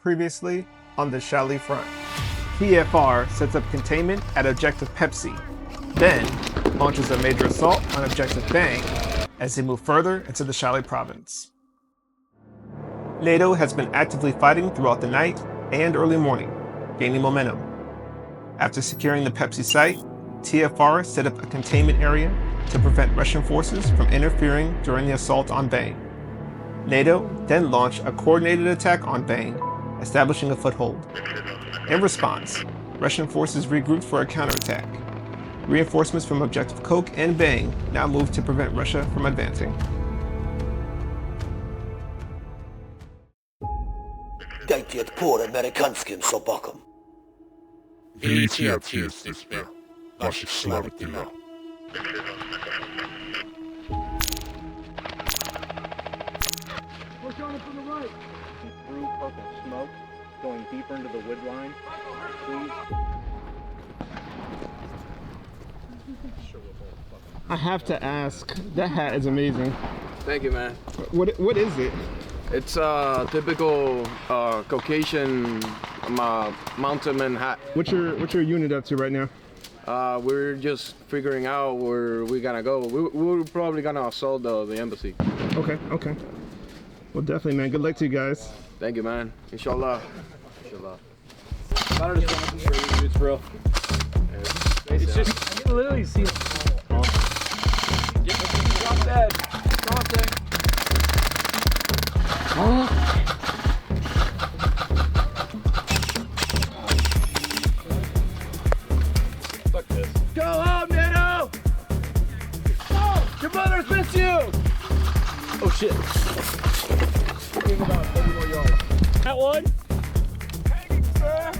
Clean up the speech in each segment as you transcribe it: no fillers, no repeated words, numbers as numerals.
previously on the Shali front. TFR sets up containment at Objective Pepsi, then launches a major assault on Objective Bang as they move further into the Shali province. NATO has been actively fighting throughout the night and early morning, gaining momentum. After securing the Pepsi site, TFR set up a containment area to prevent Russian forces from interfering during the assault on Bang. NATO then launched a coordinated attack on Bang, establishing a foothold. In response, Russian forces regrouped for a counterattack. Reinforcements from Objective-Socko and Bang now moved to prevent Russia from advancing. Dajcie odpor amerykańskim sobakom. Wiecie, gdzie jesteśmy. Waszych sławy tyle. Push on it from the right. See through purple smoke, going deeper into the wood line. Please. I have to ask, that hat is amazing. Thank you, man. What is it? It's a typical Caucasian mountainman hat. What's your unit up to right now? We're just figuring out where we're gonna go. We're probably gonna assault the embassy. Okay. Well, definitely, man. Good luck to you guys. Thank you, man. Inshallah. Inshallah. It's real. It's just, you can literally see it. Drop dead. Drop dead. Fuck this. Go home, Nano! Your brothers miss you! Oh shit. Give about 30 more yards. That one? Hanging, sir!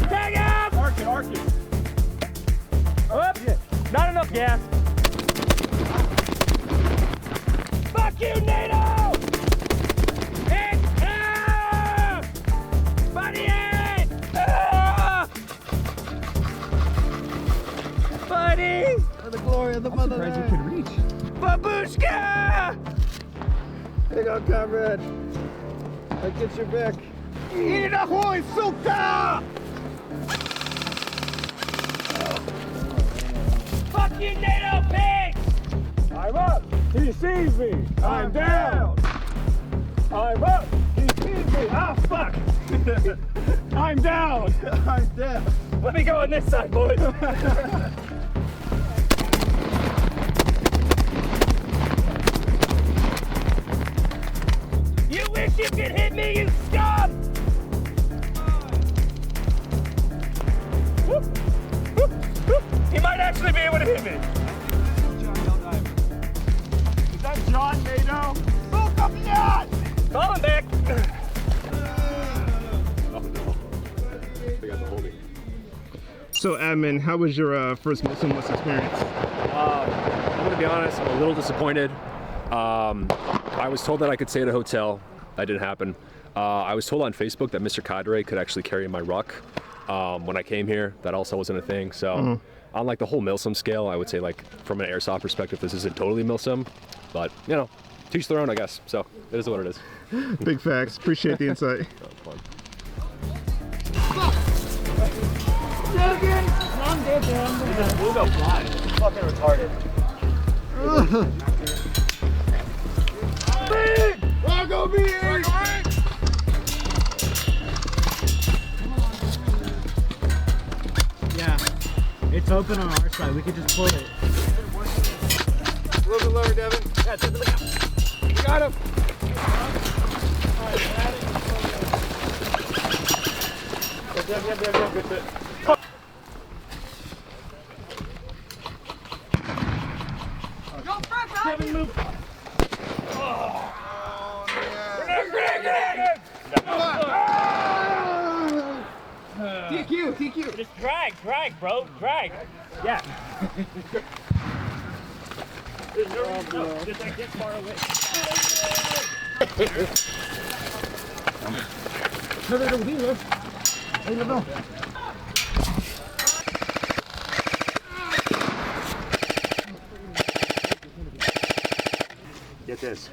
Tag him! Arc it. Up! Yeah. Not enough gas. Fuck you, NATO! Body it! Buddy! For the glory of the motherland. I'm surprised you could reach. Babushka! Hang on, comrade. I get your back. Inahoy, suka! Fuck you, NATO pigs! I'm up. He sees me. I'm down. I'm up. He sees me. Ah, fuck. I'm down. I'm down. Let me go on this side, boys. You wish you could hit me, you scum! Whoop, whoop, whoop. He might actually be able to hit me. Is that John Nato? Look up yet! Call him back. So, admin, how was your first milsimwest experience? I'm gonna be honest, I'm a little disappointed. I was told that I could stay at a hotel. That didn't happen. I was told on Facebook that Mr. Cadre could actually carry my ruck. When I came here, that also wasn't a thing. So, on like the whole milsim scale, I would say like from an airsoft perspective, this isn't totally milsim, but you know, teach their own, I guess. So it is what it is. Big facts. Appreciate the insight. Fun. We'll go fly. It's fucking retarded. Big! Rocco big! Yeah, it's open on our side. We could just pull it. A little bit lower, Devin. Yeah, look out. We got him. Good fit. Kevin, move. Grenade! TQ. Just drag, bro, drag. Yeah. There's no reason to just like get far away. No. Get this.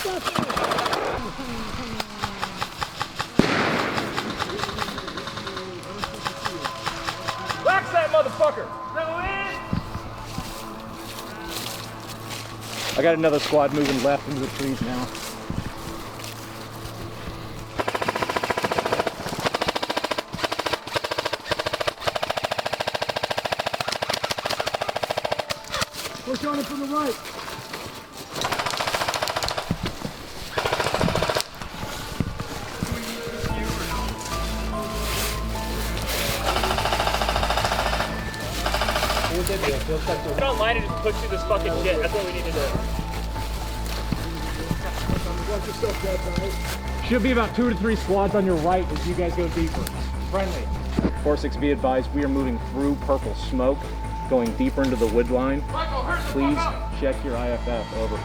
Wax that motherfucker! I got another squad moving left into the trees now. Push on it from the right. Don't mind it, just push through this fucking shit. That's what we need to do. Should be about 2 to 3 squads on your right as you guys go deeper. Friendly. 4-6, be advised, we are moving through purple smoke, going deeper into the wood line. Please check your IFF, over.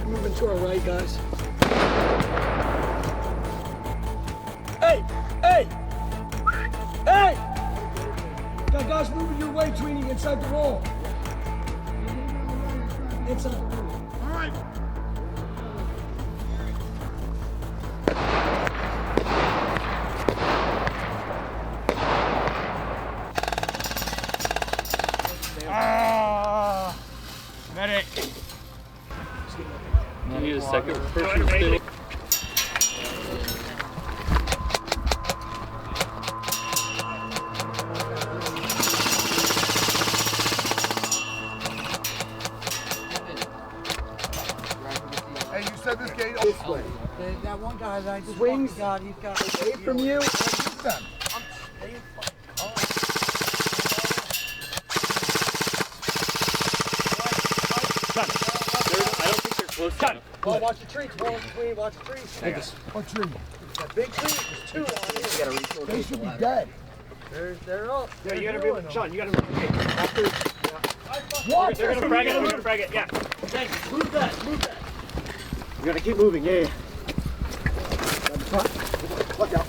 Moving to our right, guys. Hey! Hey! Hey! Got guys moving your way, Tweenie, inside the wall. Inside the wall. All right. Medic! You need a second person still. Hey, you said this gate this way. That one guy that I just Swings. got, he's got Away from you. I don't think they're close enough. Oh, watch the trees. Watch the trees. What tree? That big tree, there's 2 on it. They should be dead. They're up. Yeah, you gotta be, Sean, you gotta be. What? They're gonna frag it, they're gonna frag it, yeah. Move that. You gotta keep moving, yeah. Look out.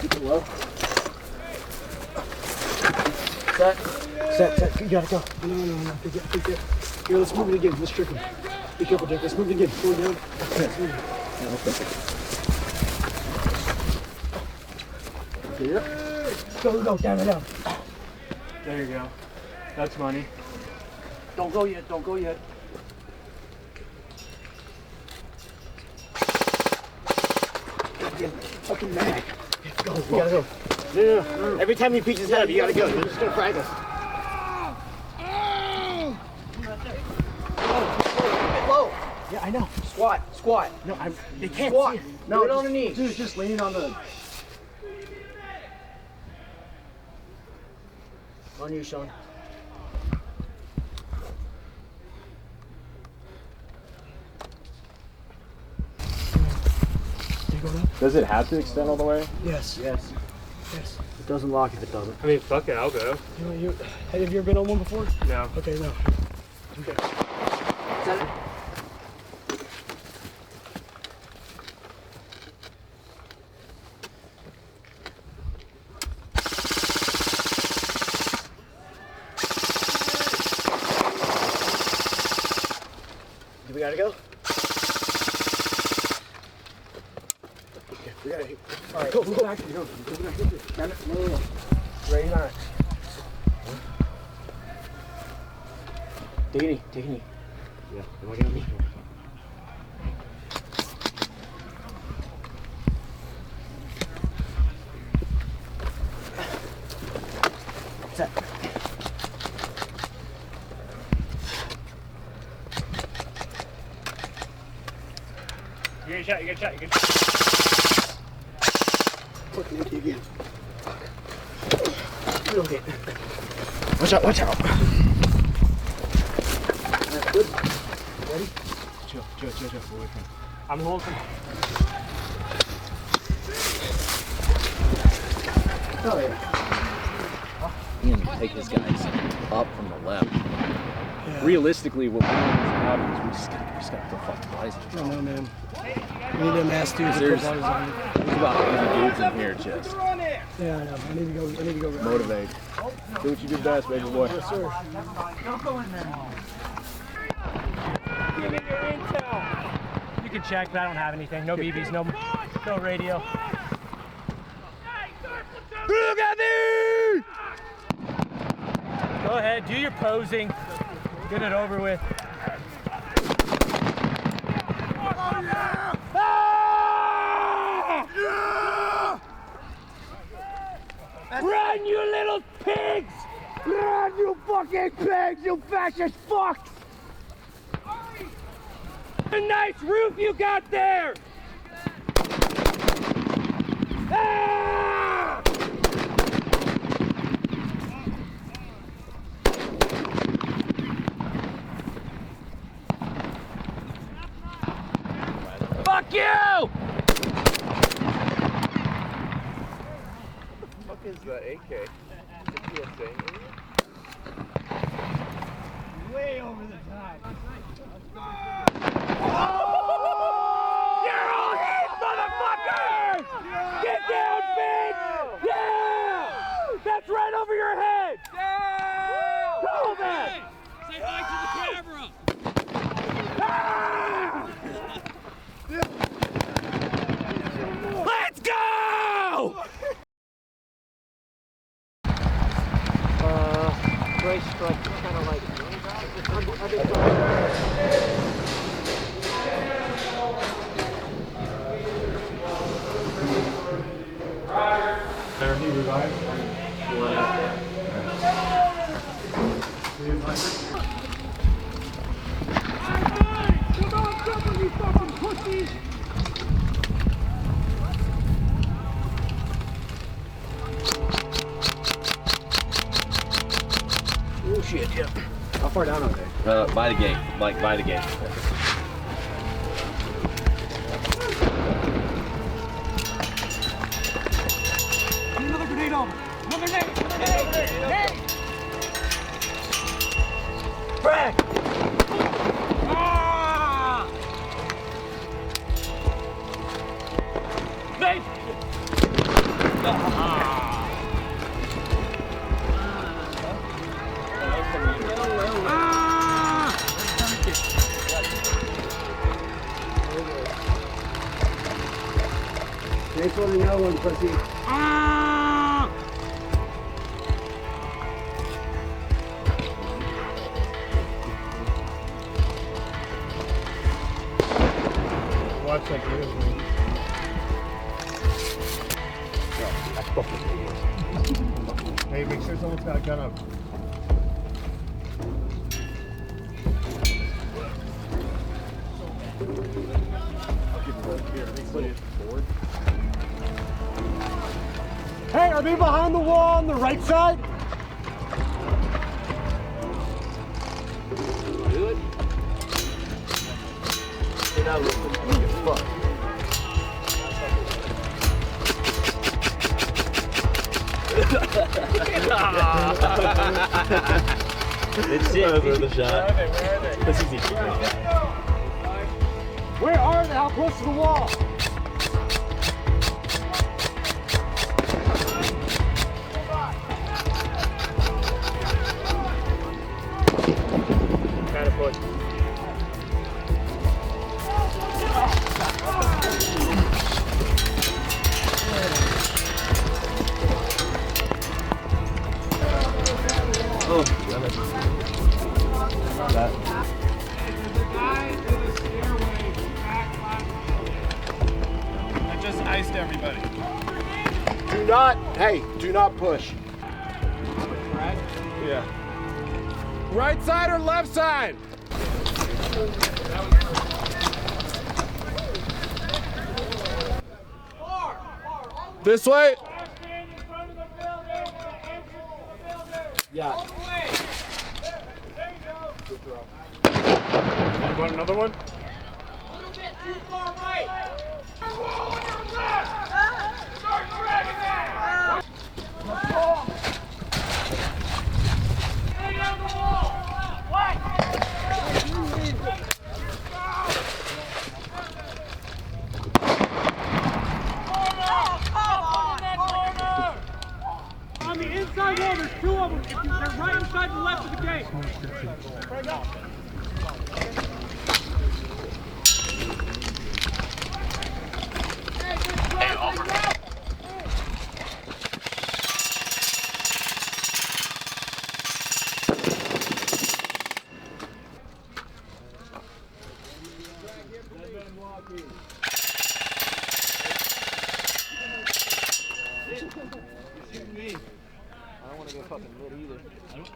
Keep it low. Set. You gotta go. No. Big dip. Here, let's move it again. Let's trick him. Be careful, Dick. Let's move it again. Go down. Go. Down. There you go. That's money. Don't go yet. Fucking mag. Go. We gotta go. No. Every time he peeks his head up, you gotta go. They're just gonna frag us. Low. Yeah, I know. Squat. No, they can't squat. See it. No, on the knees. Dude, just lean on the. On you, Sean. Does it have to extend all the way? Yes. It doesn't lock if it doesn't. I mean, fuck it, I'll go. Have you ever been on one before? No. Okay, no. Okay. Set it. Do we gotta go? Okay, we gotta. All right, go back. Go back. No. Ready, on it. Take a knee. Yeah, am I gonna be? Set. You get a shot, you get a shot, you get a shot. Fucking empty again. Real hit. Watch out, watch out. That's good. Ready? Chill. Away from him. I'm holding. Oh, yeah. Ian, take his guys up from the left. Yeah. Realistically, what we want to happen is we just gotta put fucking bodies in the I know, man. We need them ass dudes to put bodies on. There's about 80 dudes in here just. Yeah, I know. I need to go. Motivate. Do what you do best, baby boy. Yes, sir. Don't go in there. Give me your intel. You can check, but I don't have anything. No BBs, no radio. Look at me! Go ahead, do your posing. Get it over with. Run, you little pigs! Run, you fucking pigs, you fascist fucks! A nice roof you got there! Ah! Fuck you! What is the AK? The PSA? Way over the top. You're all hit, motherfuckers! Get down, big! Yeah! That's right over your head! Yeah! Go, man! Say hi to the camera. Ah! Let's go! Brace strike, kind of like. There, he revived. Oh, shit, yeah. How far down are they? By the gate, Mike, by the gate. Another grenade over. Another nade. Frag! Ah! Nade! Thanks for the yellow one, pussy. Watch that video. Hey, make sure someone's got a gun up. Hey, are they behind the wall on the right side? Good. They're not looking as fuck. It's it. Over the shot. Where are they? That's easy. Where are they? How close to the wall? Kind of push. Oh, damn it. That. I just iced everybody. Do not push. Yeah. Right side or left side? This way. Yeah. You want another one? On the inside wall, there's two of them. They're right inside the left of the gate.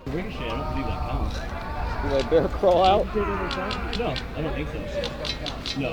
Ricochet, I don't believe that counts. You let bear crawl out? No, I don't think so. No.